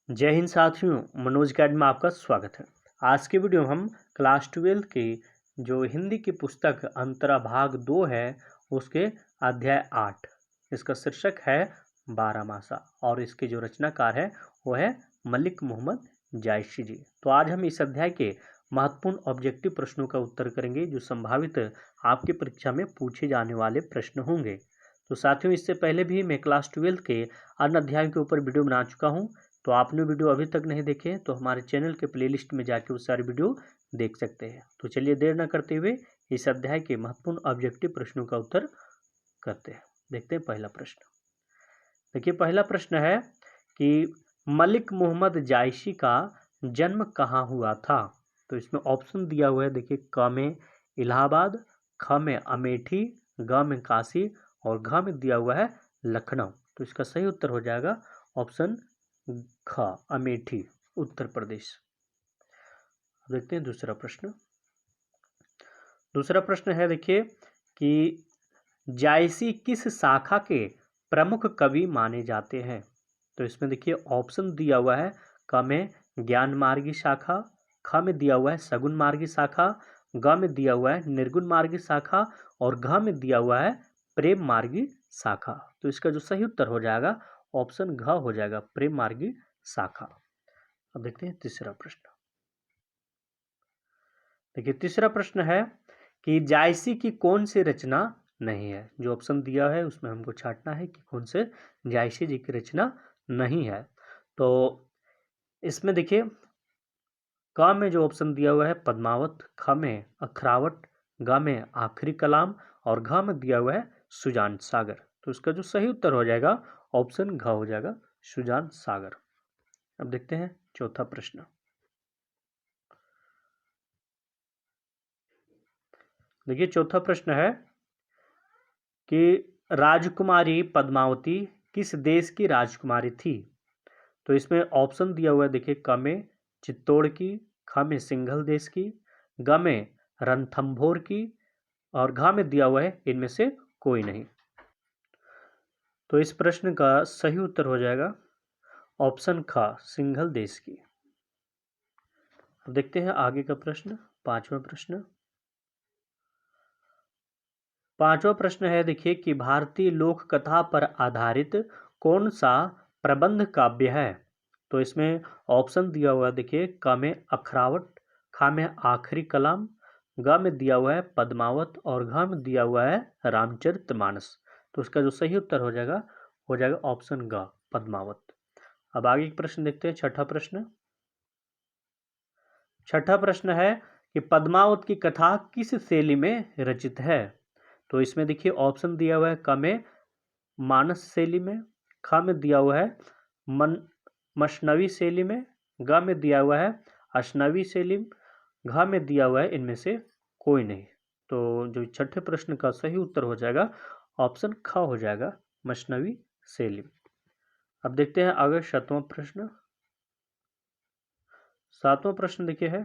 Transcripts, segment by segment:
जय हिंद साथियों, मनोज अकेडमी में आपका स्वागत है। आज के वीडियो में हम क्लास 12 की जो हिंदी की पुस्तक अंतरा भाग 2 है उसके अध्याय 8, इसका शीर्षक है बारहमासा और इसके जो रचनाकार है वो है मलिक मोहम्मद जायसी जी। तो आज हम इस अध्याय के महत्वपूर्ण ऑब्जेक्टिव प्रश्नों का उत्तर करेंगे जो संभावित आपकी परीक्षा में पूछे जाने वाले प्रश्न होंगे। तो साथियों, इससे पहले भी मैं क्लास 12 के अन्य अध्यायों के ऊपर वीडियो बना चुका हूँ। तो आपने वीडियो अभी तक नहीं देखे तो हमारे चैनल के प्लेलिस्ट में जाके वो सारे वीडियो देख सकते हैं। तो चलिए देर न करते हुए इस अध्याय के महत्वपूर्ण ऑब्जेक्टिव प्रश्नों का उत्तर करते हैं। देखते हैं पहला प्रश्न। देखिए, पहला प्रश्न है कि मलिक मोहम्मद जायसी का जन्म कहाँ हुआ था। तो इसमें ऑप्शन दिया हुआ है, देखिए, क में इलाहाबाद, ख में अमेठी, ग में काशी और घ में दिया हुआ है लखनऊ। तो इसका सही उत्तर हो जाएगा ऑप्शन ख, अमेठी, उत्तर प्रदेश। देखते हैं दूसरा प्रश्न। दूसरा प्रश्न है, देखिए, कि जायसी किस शाखा के प्रमुख कवि माने जाते हैं। तो इसमें देखिए ऑप्शन दिया हुआ है, क में ज्ञान मार्गी शाखा, ख में दिया हुआ है सगुन मार्गी शाखा, ग में दिया हुआ है निर्गुण मार्गी शाखा और घ में दिया हुआ है प्रेम मार्गी शाखा। तो इसका जो सही उत्तर हो जाएगा ऑप्शन घ हो जाएगा, प्रेम मार्गी शाखा। अब देखते हैं तीसरा प्रश्न। देखिए, तीसरा प्रश्न है कि जायसी की कौन सी रचना नहीं है। जो ऑप्शन दिया है उसमें हमको छांटना है कि कौन से जायसी जी की रचना नहीं है। तो इसमें देखिए, क में जो ऑप्शन दिया हुआ है पद्मावत, ख में अखरावट, ग में आखिरी कलाम और घ में दिया हुआ है सुजान सागर। तो इसका जो सही उत्तर हो जाएगा ऑप्शन घ हो जाएगा, सुजान सागर। अब देखते हैं चौथा प्रश्न। देखिए, चौथा प्रश्न है कि राजकुमारी पद्मावती किस देश की राजकुमारी थी। तो इसमें ऑप्शन दिया हुआ है, देखिए, क में चित्तौड़ की, ख में सिंघल देश की, ग में रणथंभौर की और घ में दिया हुआ है इनमें से कोई नहीं। तो इस प्रश्न का सही उत्तर हो जाएगा ऑप्शन ख, सिंघल देश की। अब देखते हैं आगे का प्रश्न, पांचवा प्रश्न। पांचवा प्रश्न है, देखिए, कि भारतीय लोक कथा पर आधारित कौन सा प्रबंध काव्य है। तो इसमें ऑप्शन दिया हुआ है, देखिए, क में अखरावट, ख में आखिरी कलाम, ग में दिया हुआ है पद्मावत और घ में दिया हुआ है रामचरितमानस। तो इसका जो सही उत्तर हो जाएगा ऑप्शन ग, पद्मावत। अब आगे एक प्रश्न देखते हैं, छठा प्रश्न। छठा प्रश्न है कि पद्मावत की कथा किस शैली में रचित है। तो इसमें देखिए ऑप्शन दिया हुआ है, क में मानस शैली में, ख में दिया हुआ है मशनवी शैली में, ग में दिया हुआ है अशनवी शैली, घ में दिया हुआ है इनमें से कोई नहीं। तो जो छठे प्रश्न का सही उत्तर हो जाएगा ऑप्शन ख हो जाएगा, मशनवी शैली। अब देखते हैं आगे सातवां प्रश्न। सातवां प्रश्न देखिए है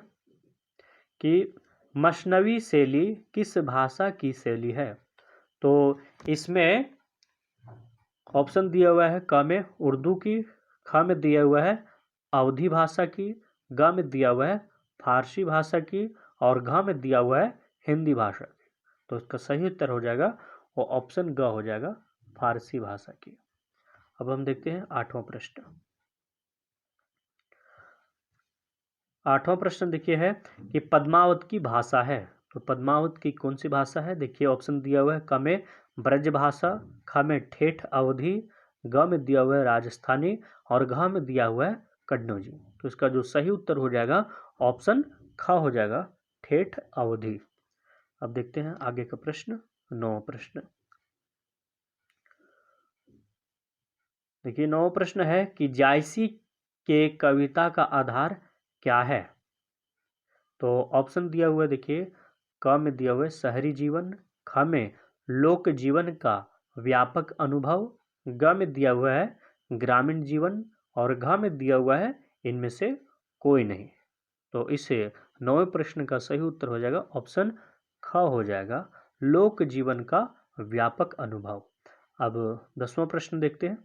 कि मशनवी शैली किस भाषा की शैली है। तो इसमें ऑप्शन दिया हुआ है, क में उर्दू की, ख में दिया हुआ है अवधी भाषा की, ग में दिया हुआ है फारसी भाषा की और घ में दिया हुआ है हिंदी भाषा की। तो इसका सही उत्तर हो जाएगा वो ऑप्शन ग हो जाएगा, फारसी भाषा की। अब हम देखते हैं आठवां प्रश्न। आठवां प्रश्न देखिए है कि पद्मावत की भाषा है। तो पद्मावत की कौन सी भाषा है। देखिए ऑप्शन दिया हुआ है, क में ब्रज भाषा, ख में ठेठ अवधी, ग में दिया हुआ है राजस्थानी और घ में दिया हुआ है कन्नौजी। तो इसका जो सही उत्तर हो जाएगा ऑप्शन ख हो जाएगा, ठेठ अवधी। अब देखते हैं आगे का प्रश्न, नौवां प्रश्न। देखिए नौवां प्रश्न है कि जायसी के कविता का आधार क्या है। तो ऑप्शन दिया हुआ है, देखिए, क में दिया हुआ है शहरी जीवन, ख में लोक जीवन का व्यापक अनुभव, ग में दिया हुआ है ग्रामीण जीवन और घ में दिया हुआ है इनमें से कोई नहीं। तो इसे नौवें प्रश्न का सही उत्तर हो जाएगा ऑप्शन ख हो जाएगा, लोक जीवन का व्यापक अनुभव। अब 10वां प्रश्न देखते हैं।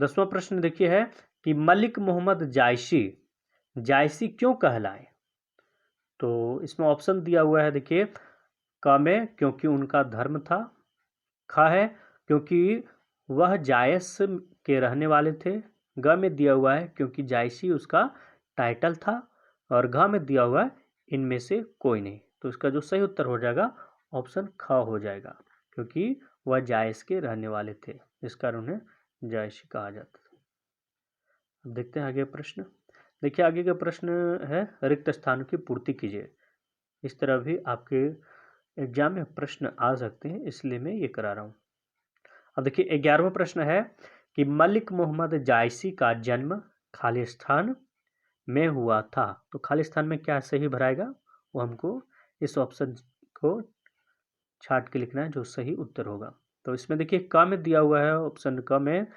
10वां प्रश्न देखिए है कि मलिक मोहम्मद जायसी क्यों कहलाए। तो इसमें ऑप्शन दिया हुआ है, देखिए क में क्योंकि उनका धर्म था, ख है क्योंकि वह जायस के रहने वाले थे, ग में दिया हुआ है क्योंकि जायसी उसका टाइटल था, और घ में दिया हुआ है इनमें से कोई नहीं। तो इसका जो सही उत्तर हो जाएगा ऑप्शन ख हो जाएगा, क्योंकि वह जायस के रहने वाले थे, इस कारण उन्हें जायसी कहा जाता था। अब देखते हैं आगे प्रश्न। देखिए आगे का प्रश्न है रिक्त स्थानों की पूर्ति कीजिए। इस तरह भी आपके एग्जाम में प्रश्न आ सकते हैं, इसलिए मैं ये करा रहा हूँ। अब देखिए 11वां प्रश्न है कि मलिक मोहम्मद जायसी का जन्म खालिस्तान में हुआ था। तो खालिस्तान में क्या सही भराएगा, वो हमको इस ऑप्शन को छाट के लिखना है जो सही उत्तर होगा। तो इसमें देखिए क में दिया हुआ है, ऑप्शन क में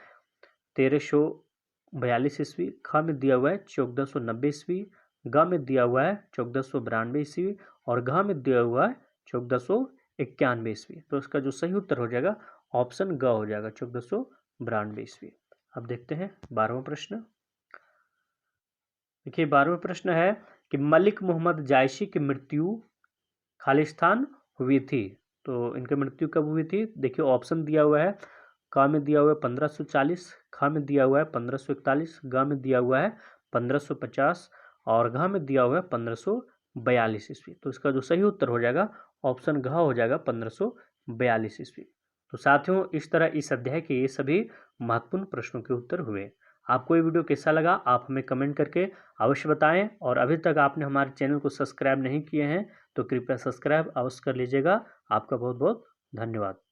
1342 ईस्वी, ख में दिया हुआ है 1490 ईस्वी, ग में दिया हुआ है 1492 ईस्वी, और घ में दिया हुआ है 1491 ईस्वी। तो इसका जो सही उत्तर हो जाएगा ऑप्शन ग हो जाएगा, 1492 ईस्वी। अब देखते हैं 12वां प्रश्न। देखिए 12वां प्रश्न है कि मलिक मोहम्मद जायसी की मृत्यु खालिस्तान हुई थी। तो इनकी मृत्यु कब हुई थी, देखिए ऑप्शन दिया हुआ है, क में दिया हुआ है 1540, ख में दिया हुआ है 1541, ग में दिया हुआ है 1550, और घ में दिया हुआ है 1542 ईस्वी। तो इसका जो सही उत्तर हो जाएगा ऑप्शन घ हो जाएगा, 1542 ईस्वी। तो साथियों, इस तरह इस अध्याय के ये सभी महत्वपूर्ण प्रश्नों के उत्तर हुए। आपको ये वीडियो कैसा लगा आप हमें कमेंट करके अवश्य बताएं, और अभी तक आपने हमारे चैनल को सब्सक्राइब नहीं किए हैं तो कृपया सब्सक्राइब अवश्य कर लीजिएगा। आपका बहुत बहुत धन्यवाद।